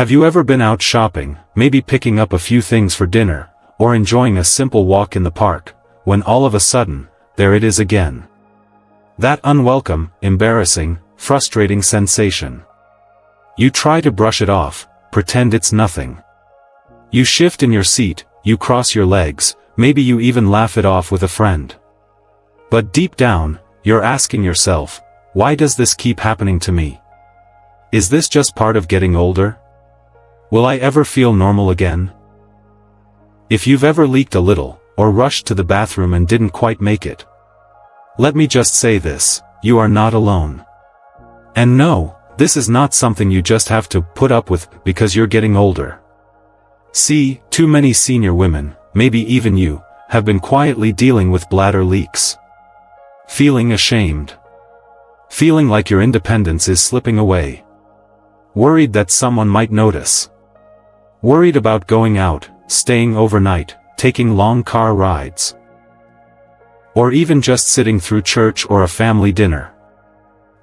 Have you ever been out shopping, maybe picking up a few things for dinner, or enjoying a simple walk in the park, when all of a sudden, there it is again? That unwelcome, embarrassing, frustrating sensation. You try to brush it off, pretend it's nothing. You shift in your seat, you cross your legs, maybe you even laugh it off with a friend. But deep down, you're asking yourself, why does this keep happening to me? Is this just part of getting older? Will I ever feel normal again? If you've ever leaked a little, or rushed to the bathroom and didn't quite make it, let me just say this, you are not alone. And no, this is not something you just have to put up with because you're getting older. See, too many senior women, maybe even you, have been quietly dealing with bladder leaks. Feeling ashamed. Feeling like your independence is slipping away. Worried that someone might notice. Worried about going out, staying overnight, taking long car rides. Or even just sitting through church or a family dinner.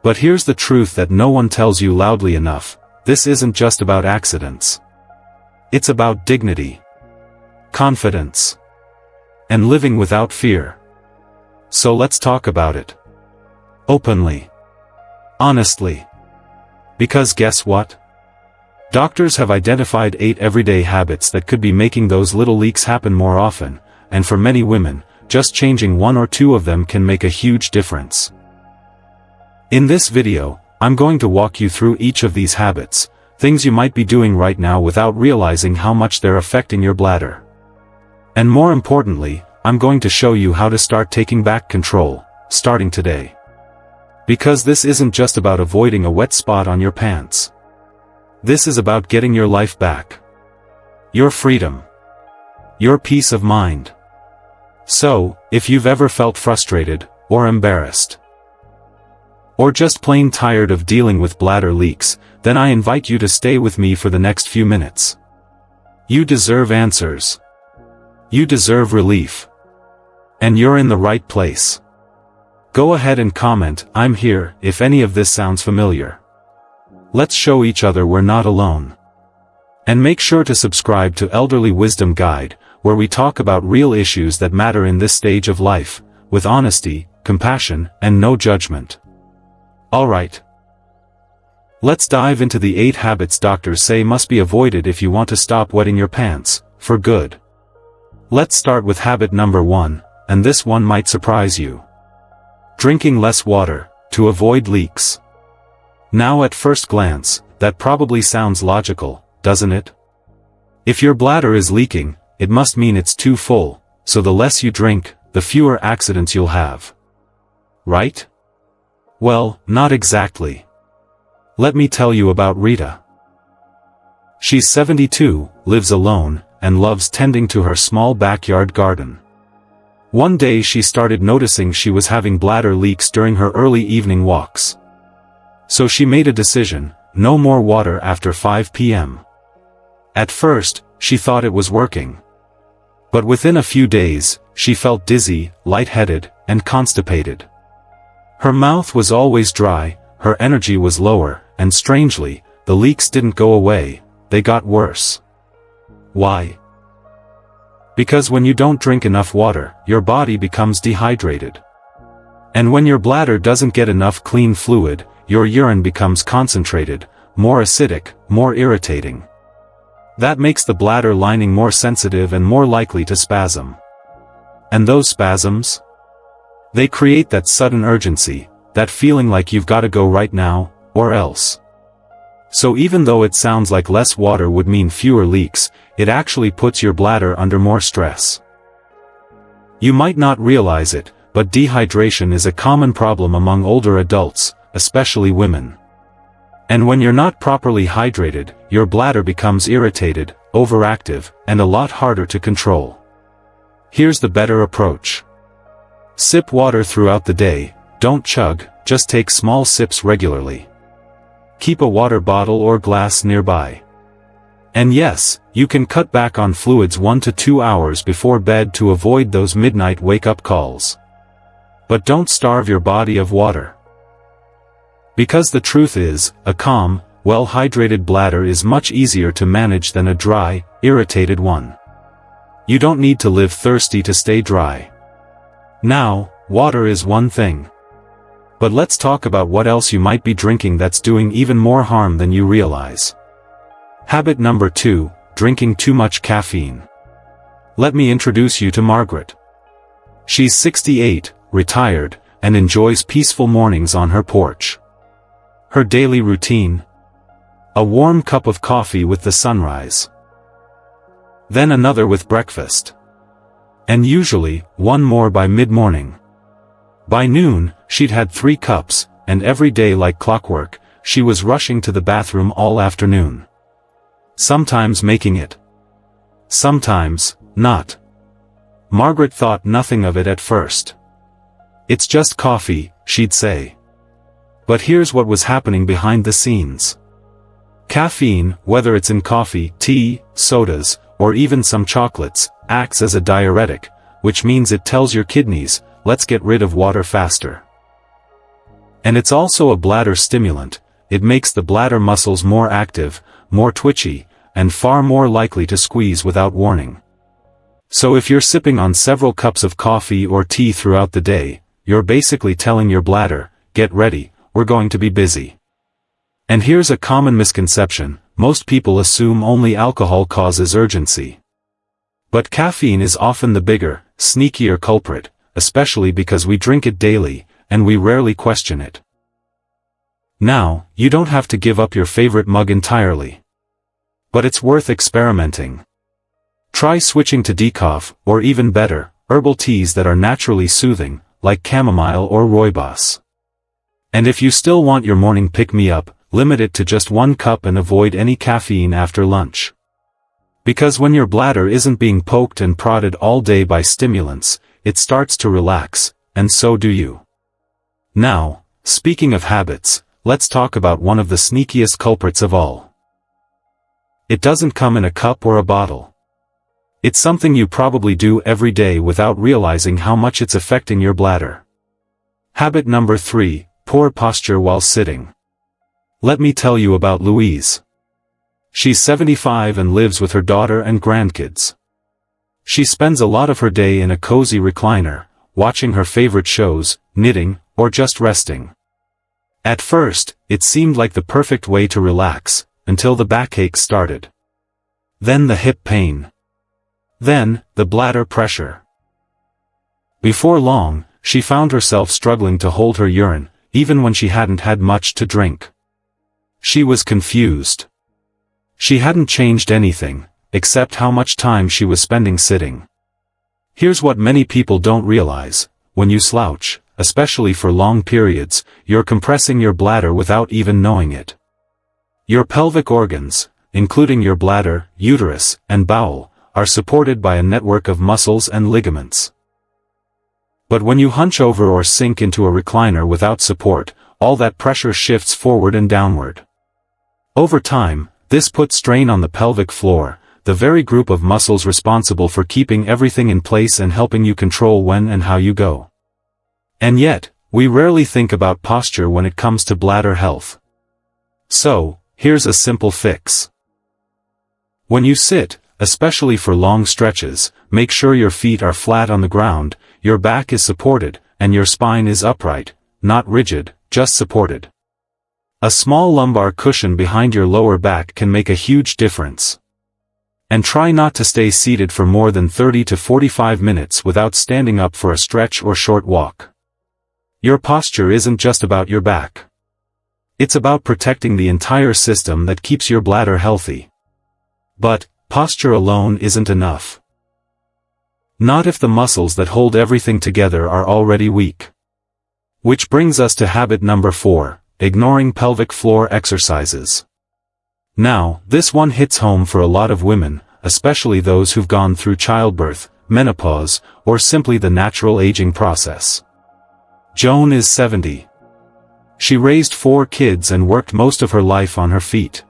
But here's the truth that no one tells you loudly enough, this isn't just about accidents. It's about dignity, confidence, and living without fear. So let's talk about it. Openly. Honestly. Because guess what? Doctors have identified 8 everyday habits that could be making those little leaks happen more often, and for many women, just changing 1 or 2 of them can make a huge difference. In this video, I'm going to walk you through each of these habits, things you might be doing right now without realizing how much they're affecting your bladder. And more importantly, I'm going to show you how to start taking back control, starting today. Because this isn't just about avoiding a wet spot on your pants. This is about getting your life back. Your freedom. Your peace of mind. So, if you've ever felt frustrated, or embarrassed, or just plain tired of dealing with bladder leaks, then I invite you to stay with me for the next few minutes. You deserve answers. You deserve relief. And you're in the right place. Go ahead and comment, I'm here, if any of this sounds familiar. Let's show each other we're not alone. And make sure to subscribe to Elderly Wisdom Guide, where we talk about real issues that matter in this stage of life, with honesty, compassion, and no judgment. Alright. Let's dive into the 8 habits doctors say must be avoided if you want to stop wetting your pants, for good. Let's start with habit number 1, and this one might surprise you. Drinking less water, to avoid leaks. Now at first glance, that probably sounds logical, doesn't it? If your bladder is leaking, it must mean it's too full, so the less you drink, the fewer accidents you'll have. Right? Well, not exactly. Let me tell you about Rita. She's 72, lives alone, and loves tending to her small backyard garden. One day she started noticing she was having bladder leaks during her early evening walks. So she made a decision, no more water after 5 p.m. At first, she thought it was working. But within a few days, she felt dizzy, lightheaded, and constipated. Her mouth was always dry, her energy was lower, and strangely, the leaks didn't go away, they got worse. Why? Because when you don't drink enough water, your body becomes dehydrated. And when your bladder doesn't get enough clean fluid, your urine becomes concentrated, more acidic, more irritating. That makes the bladder lining more sensitive and more likely to spasm. And those spasms? They create that sudden urgency, that feeling like you've got to go right now, or else. So even though it sounds like less water would mean fewer leaks, it actually puts your bladder under more stress. You might not realize it, but dehydration is a common problem among older adults, especially women. And when you're not properly hydrated, your bladder becomes irritated, overactive, and a lot harder to control. Here's the better approach. Sip water throughout the day, don't chug, just take small sips regularly. Keep a water bottle or glass nearby. And yes, you can cut back on fluids 1 to 2 hours before bed to avoid those midnight wake-up calls. But don't starve your body of water. Because the truth is, a calm, well-hydrated bladder is much easier to manage than a dry, irritated one. You don't need to live thirsty to stay dry. Now, water is one thing. But let's talk about what else you might be drinking that's doing even more harm than you realize. Habit number 2, drinking too much caffeine. Let me introduce you to Margaret. She's 68, retired, and enjoys peaceful mornings on her porch. Her daily routine: a warm cup of coffee with the sunrise. Then another with breakfast. And usually, one more by mid-morning. By noon, she'd had 3 cups, and every day like clockwork, she was rushing to the bathroom all afternoon. Sometimes making it. Sometimes, not. Margaret thought nothing of it at first. "It's just coffee," she'd say. But here's what was happening behind the scenes. Caffeine, whether it's in coffee, tea, sodas, or even some chocolates, acts as a diuretic, which means it tells your kidneys, let's get rid of water faster. And it's also a bladder stimulant. It makes the bladder muscles more active, more twitchy, and far more likely to squeeze without warning. So if you're sipping on several cups of coffee or tea throughout the day, you're basically telling your bladder, get ready, we're going to be busy. And here's a common misconception: most people assume only alcohol causes urgency. But caffeine is often the bigger, sneakier culprit, especially because we drink it daily, and we rarely question it. Now, you don't have to give up your favorite mug entirely. But it's worth experimenting. Try switching to decaf, or even better, herbal teas that are naturally soothing, like chamomile or rooibos. And if you still want your morning pick-me-up, limit it to just 1 cup and avoid any caffeine after lunch. Because when your bladder isn't being poked and prodded all day by stimulants, it starts to relax, and so do you. Now, speaking of habits, let's talk about one of the sneakiest culprits of all. It doesn't come in a cup or a bottle. It's something you probably do every day without realizing how much it's affecting your bladder. Habit number 3, poor posture while sitting. Let me tell you about Louise. She's 75 and lives with her daughter and grandkids. She spends a lot of her day in a cozy recliner, watching her favorite shows, knitting, or just resting. At first, it seemed like the perfect way to relax, until the backache started. Then the hip pain. Then, the bladder pressure. Before long, she found herself struggling to hold her urine, even when she hadn't had much to drink. She was confused. She hadn't changed anything, except how much time she was spending sitting. Here's what many people don't realize: when you slouch, especially for long periods, you're compressing your bladder without even knowing it. Your pelvic organs, including your bladder, uterus, and bowel, are supported by a network of muscles and ligaments. But when you hunch over or sink into a recliner without support, all that pressure shifts forward and downward. Over time, this puts strain on the pelvic floor, the very group of muscles responsible for keeping everything in place and helping you control when and how you go. And yet, we rarely think about posture when it comes to bladder health. So, here's a simple fix. When you sit, especially for long stretches, make sure your feet are flat on the ground, your back is supported, and your spine is upright, not rigid, just supported. A small lumbar cushion behind your lower back can make a huge difference. And try not to stay seated for more than 30 to 45 minutes without standing up for a stretch or short walk. Your posture isn't just about your back. It's about protecting the entire system that keeps your bladder healthy. But, posture alone isn't enough. Not if the muscles that hold everything together are already weak. Which brings us to habit number 4, ignoring pelvic floor exercises. Now, this one hits home for a lot of women, especially those who've gone through childbirth, menopause, or simply the natural aging process. Joan is 70. She raised 4 kids and worked most of her life on her feet.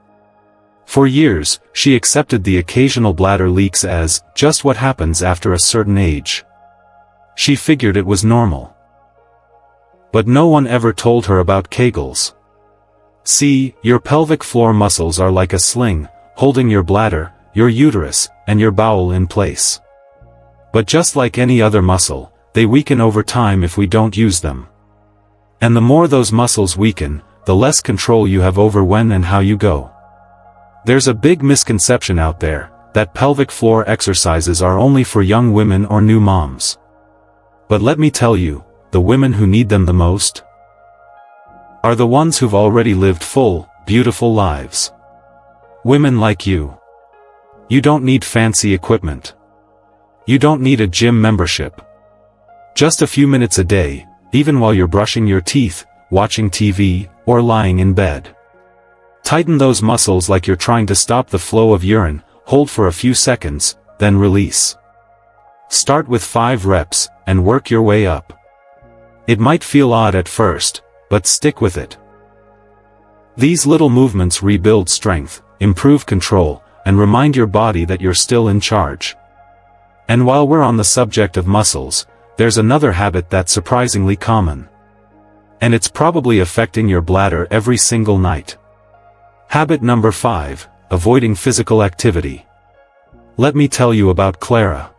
For years, she accepted the occasional bladder leaks as just what happens after a certain age. She figured it was normal. But no one ever told her about Kegels. See, your pelvic floor muscles are like a sling, holding your bladder, your uterus, and your bowel in place. But just like any other muscle, they weaken over time if we don't use them. And the more those muscles weaken, the less control you have over when and how you go. There's a big misconception out there, that pelvic floor exercises are only for young women or new moms. But let me tell you, the women who need them the most are the ones who've already lived full, beautiful lives. Women like you. You don't need fancy equipment. You don't need a gym membership. Just a few minutes a day, even while you're brushing your teeth, watching TV, or lying in bed. Tighten those muscles like you're trying to stop the flow of urine, hold for a few seconds, then release. Start with 5 reps, and work your way up. It might feel odd at first, but stick with it. These little movements rebuild strength, improve control, and remind your body that you're still in charge. And while we're on the subject of muscles, there's another habit that's surprisingly common. And it's probably affecting your bladder every single night. Habit number 5, avoiding physical activity. Let me tell you about Clara.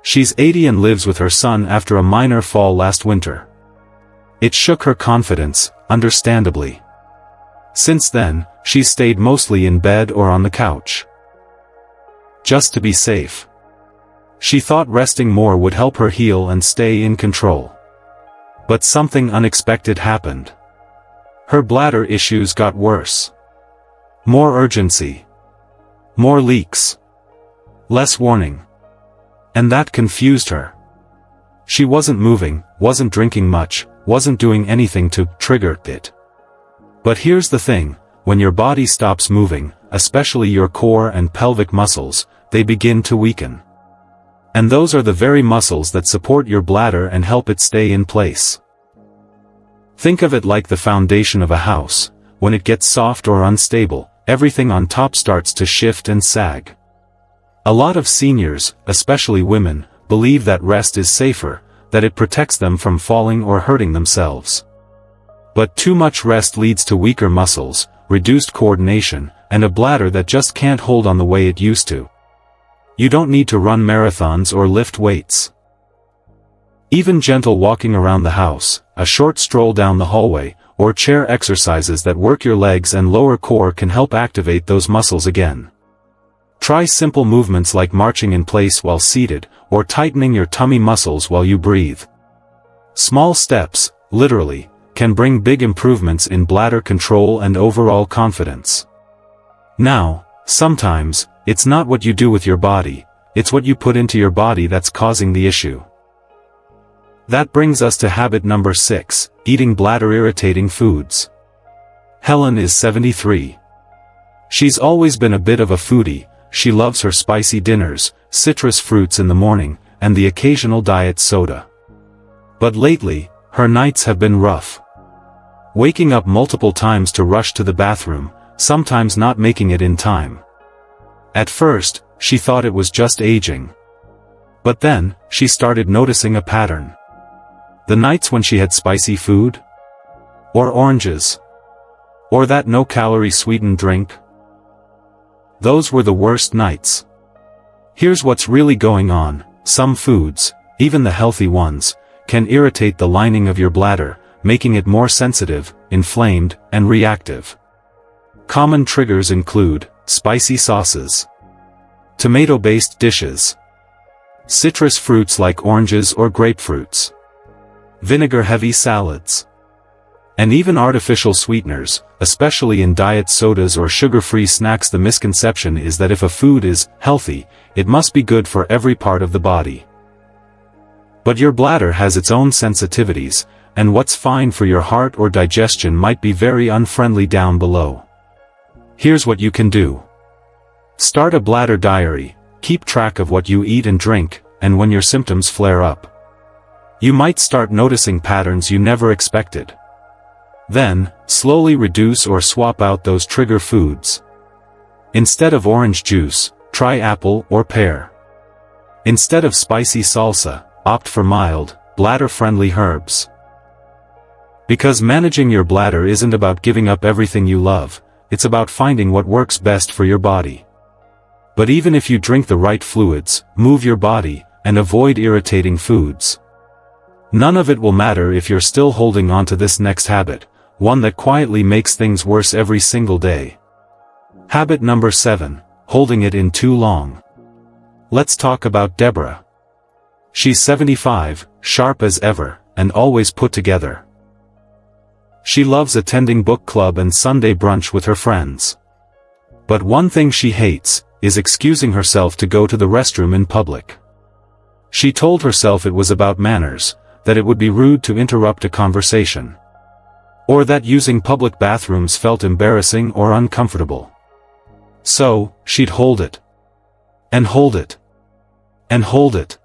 She's 80 and lives with her son after a minor fall last winter. It shook her confidence, understandably. Since then, she's stayed mostly in bed or on the couch. Just to be safe. She thought resting more would help her heal and stay in control. But something unexpected happened. Her bladder issues got worse. More urgency. More leaks. Less warning. And that confused her. She wasn't moving, wasn't drinking much, wasn't doing anything to trigger it. But here's the thing, when your body stops moving, especially your core and pelvic muscles, they begin to weaken. And those are the very muscles that support your bladder and help it stay in place. Think of it like the foundation of a house. When it gets soft or unstable, everything on top starts to shift and sag. A lot of seniors, especially women, believe that rest is safer, that it protects them from falling or hurting themselves. But too much rest leads to weaker muscles, reduced coordination, and a bladder that just can't hold on the way it used to. You don't need to run marathons or lift weights. Even gentle walking around the house, a short stroll down the hallway, or chair exercises that work your legs and lower core can help activate those muscles again. Try simple movements like marching in place while seated, or tightening your tummy muscles while you breathe. Small steps, literally, can bring big improvements in bladder control and overall confidence. Now, sometimes, it's not what you do with your body, it's what you put into your body that's causing the issue. That brings us to habit number 6, eating bladder-irritating foods. Helen is 73. She's always been a bit of a foodie. She loves her spicy dinners, citrus fruits in the morning, and the occasional diet soda. But lately, her nights have been rough. Waking up multiple times to rush to the bathroom, sometimes not making it in time. At first, she thought it was just aging. But then, she started noticing a pattern. The nights when she had spicy food? Or oranges? Or that no-calorie sweetened drink? Those were the worst nights. Here's what's really going on. Some foods, even the healthy ones, can irritate the lining of your bladder, making it more sensitive, inflamed, and reactive. Common triggers include spicy sauces, tomato-based dishes, citrus fruits like oranges or grapefruits, vinegar-heavy salads, and even artificial sweeteners, especially in diet sodas or sugar-free snacks. The misconception is that if a food is healthy, it must be good for every part of the body. But your bladder has its own sensitivities, and what's fine for your heart or digestion might be very unfriendly down below. Here's what you can do. Start a bladder diary, keep track of what you eat and drink, and when your symptoms flare up. You might start noticing patterns you never expected. Then, slowly reduce or swap out those trigger foods. Instead of orange juice, try apple or pear. Instead of spicy salsa, opt for mild, bladder-friendly herbs. Because managing your bladder isn't about giving up everything you love, it's about finding what works best for your body. But even if you drink the right fluids, move your body, and avoid irritating foods, none of it will matter if you're still holding on to this next habit, one that quietly makes things worse every single day. Habit number 7, holding it in too long. Let's talk about Deborah. She's 75, sharp as ever, and always put together. She loves attending book club and Sunday brunch with her friends. But one thing she hates is excusing herself to go to the restroom in public. She told herself it was about manners, that it would be rude to interrupt a conversation, or that using public bathrooms felt embarrassing or uncomfortable. So, she'd hold it, and hold it, and hold it,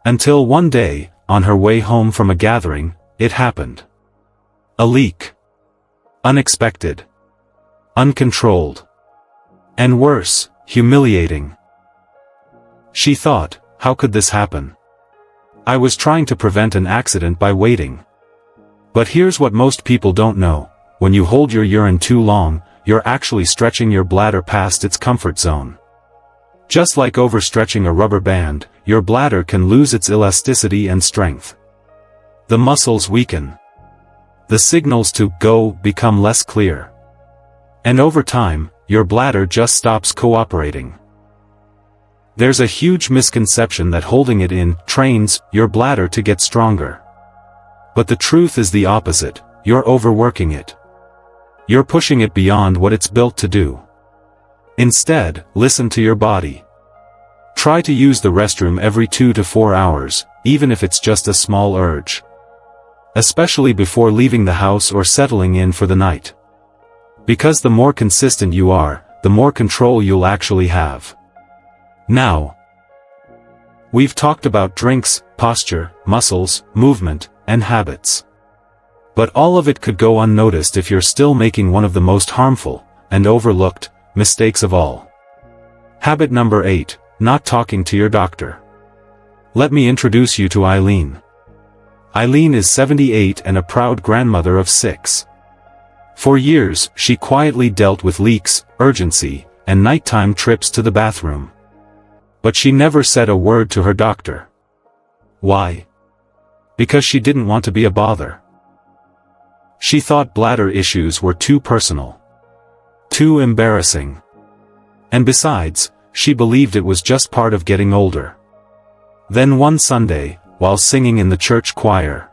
until one day, on her way home from a gathering, it happened. A leak. Unexpected. Uncontrolled. And worse, humiliating. She thought, how could this happen? I was trying to prevent an accident by waiting. But here's what most people don't know: when you hold your urine too long, you're actually stretching your bladder past its comfort zone. Just like overstretching a rubber band, your bladder can lose its elasticity and strength. The muscles weaken. The signals to go become less clear. And over time, your bladder just stops cooperating. There's a huge misconception that holding it in trains your bladder to get stronger. But the truth is the opposite: you're overworking it. You're pushing it beyond what it's built to do. Instead, listen to your body. Try to use the restroom every 2 to 4 hours, even if it's just a small urge. Especially before leaving the house or settling in for the night. Because the more consistent you are, the more control you'll actually have. Now, we've talked about drinks, posture, muscles, movement, and habits. But all of it could go unnoticed if you're still making one of the most harmful, and overlooked, mistakes of all. Habit number 8, not talking to your doctor. Let me introduce you to Eileen. Eileen is 78 and a proud grandmother of 6. For years, she quietly dealt with leaks, urgency, and nighttime trips to the bathroom. But she never said a word to her doctor. Why? Because she didn't want to be a bother. She thought bladder issues were too personal. Too embarrassing. And besides, she believed it was just part of getting older. Then one Sunday, while singing in the church choir,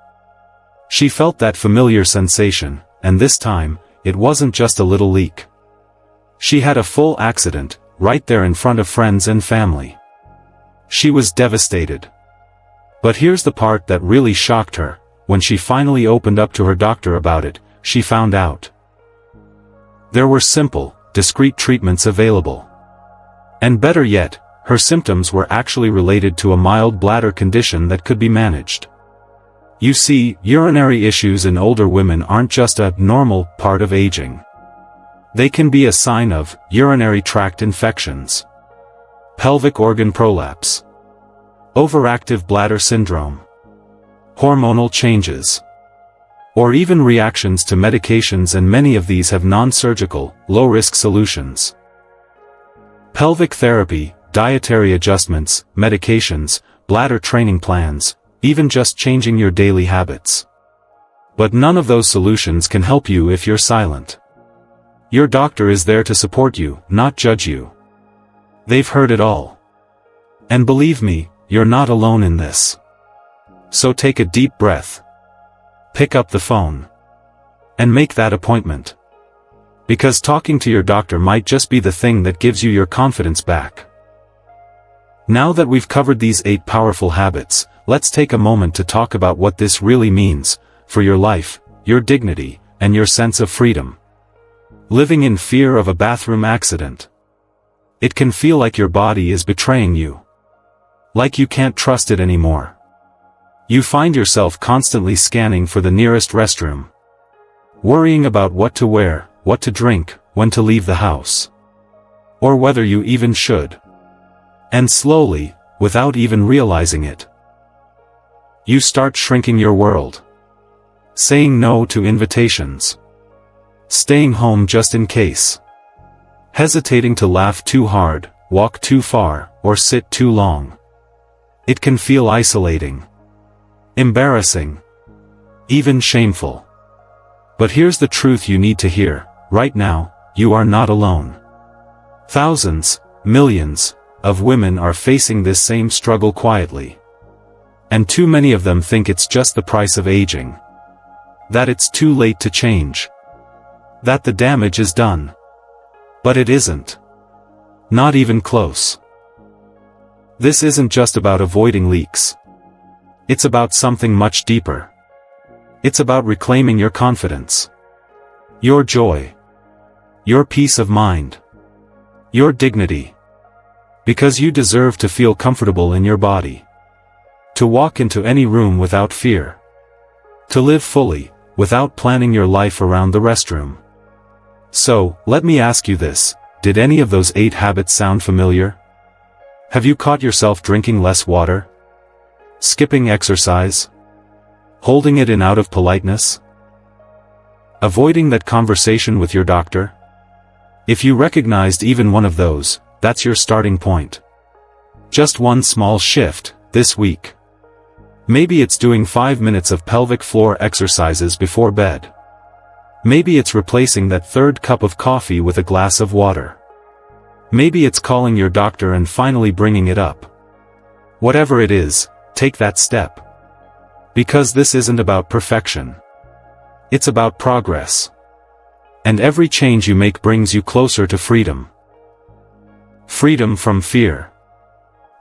she felt that familiar sensation, and this time, it wasn't just a little leak. She had a full accident, right there in front of friends and family. She was devastated. But here's the part that really shocked her: when she finally opened up to her doctor about it, she found out there were simple, discreet treatments available. And better yet, her symptoms were actually related to a mild bladder condition that could be managed. You see, urinary issues in older women aren't just a normal part of aging. They can be a sign of urinary tract infections, pelvic organ prolapse, overactive bladder syndrome, hormonal changes, or even reactions to medications, and many of these have non-surgical, low-risk solutions. Pelvic therapy, dietary adjustments, medications, bladder training plans, even just changing your daily habits. But none of those solutions can help you if you're silent. Your doctor is there to support you, not judge you. They've heard it all. And believe me, you're not alone in this. So take a deep breath. Pick up the phone. And make that appointment. Because talking to your doctor might just be the thing that gives you your confidence back. Now that we've covered these 8 powerful habits, let's take a moment to talk about what this really means for your life, your dignity, and your sense of freedom. Living in fear of a bathroom accident. It can feel like your body is betraying you. Like you can't trust it anymore. You find yourself constantly scanning for the nearest restroom. Worrying about what to wear, what to drink, when to leave the house. Or whether you even should. And slowly, without even realizing it, you start shrinking your world. saying no to invitations, staying home just in case, hesitating to laugh too hard, walk too far, or sit too long. It can feel isolating, embarrassing, even shameful. But here's the truth you need to hear: right now, you are not alone. Thousands, millions, of women are facing this same struggle quietly. And too many of them think it's just the price of aging. That it's too late to change. That the damage is done. But it isn't. Not even close. This isn't just about avoiding leaks. It's about something much deeper. It's about reclaiming your confidence, your joy, your peace of mind, your dignity. Because you deserve to feel comfortable in your body. To walk into any room without fear. To live fully, without planning your life around the restroom. So, let me ask you this: did any of those 8 habits sound familiar? Have you caught yourself drinking less water? Skipping exercise? Holding it in out of politeness? Avoiding that conversation with your doctor? If you recognized even one of those, that's your starting point. Just one small shift, this week. Maybe it's doing 5 minutes of pelvic floor exercises before bed. Maybe it's replacing that 3rd cup of coffee with a glass of water. Maybe it's calling your doctor and finally bringing it up. Whatever it is, take that step. Because this isn't about perfection. It's about progress. And every change you make brings you closer to freedom. Freedom from fear.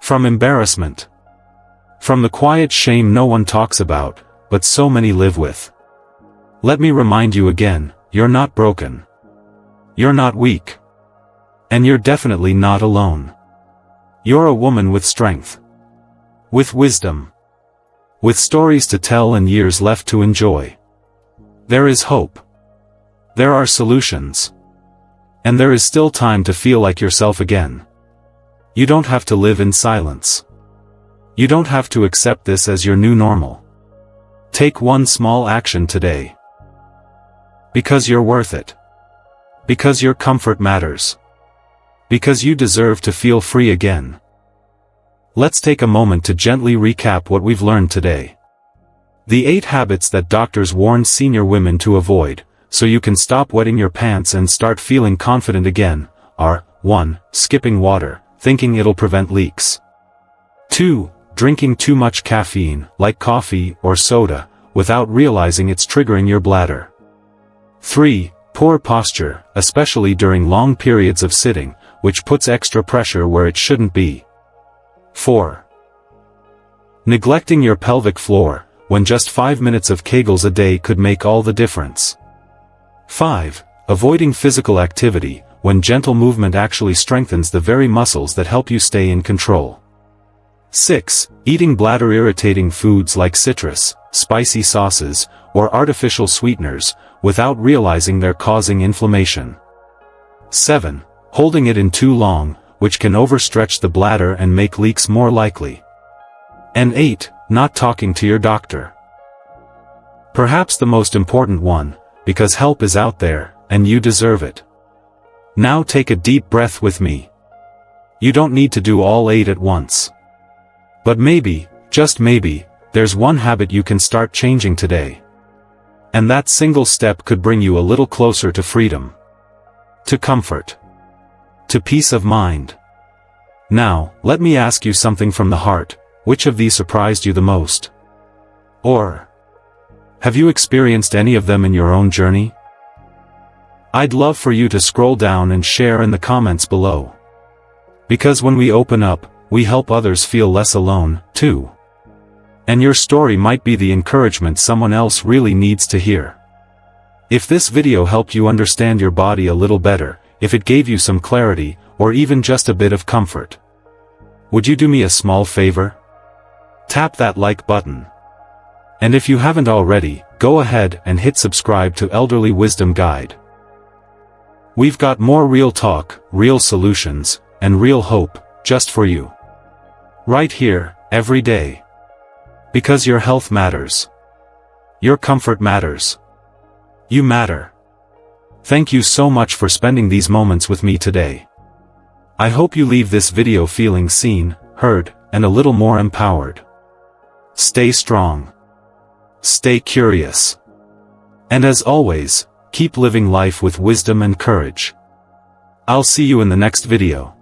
From embarrassment. From the quiet shame no one talks about, but so many live with. Let me remind you again, you're not broken. You're not weak. And you're definitely not alone. You're a woman with strength. With wisdom. With stories to tell and years left to enjoy. There is hope. There are solutions. And there is still time to feel like yourself again. You don't have to live in silence. You don't have to accept this as your new normal. Take one small action today. Because you're worth it. Because your comfort matters. Because you deserve to feel free again. Let's take a moment to gently recap what we've learned today. The 8 habits that doctors warn senior women to avoid, so you can stop wetting your pants and start feeling confident again, are: 1. Skipping water, thinking it'll prevent leaks. 2. Drinking too much caffeine, like coffee or soda, without realizing it's triggering your bladder. 3. Poor posture, especially during long periods of sitting, which puts extra pressure where it shouldn't be. 4. Neglecting your pelvic floor, when just 5 minutes of Kegels a day could make all the difference. 5. Avoiding physical activity, when gentle movement actually strengthens the very muscles that help you stay in control. 6. Eating bladder-irritating foods like citrus, spicy sauces, or artificial sweeteners, without realizing they're causing inflammation. 7. Holding it in too long, which can overstretch the bladder and make leaks more likely. And 8. Not talking to your doctor. Perhaps the most important one, because help is out there, and you deserve it. Now take a deep breath with me. You don't need to do all 8 at once. But maybe, just maybe, there's one habit you can start changing today. And that single step could bring you a little closer to freedom. To comfort. To peace of mind. Now, let me ask you something from the heart: which of these surprised you the most? Or, have you experienced any of them in your own journey? I'd love for you to scroll down and share in the comments below. Because when we open up, we help others feel less alone, too. And your story might be the encouragement someone else really needs to hear. If this video helped you understand your body a little better, if it gave you some clarity, or even just a bit of comfort, would you do me a small favor? Tap that like button. And if you haven't already, go ahead and hit subscribe to Elderly Wisdom Guide. We've got more real talk, real solutions, and real hope, just for you. Right here, every day. Because your health matters. Your comfort matters. You matter. Thank you so much for spending these moments with me today. I hope you leave this video feeling seen, heard, and a little more empowered. Stay strong. Stay curious. And as always, keep living life with wisdom and courage. I'll see you in the next video.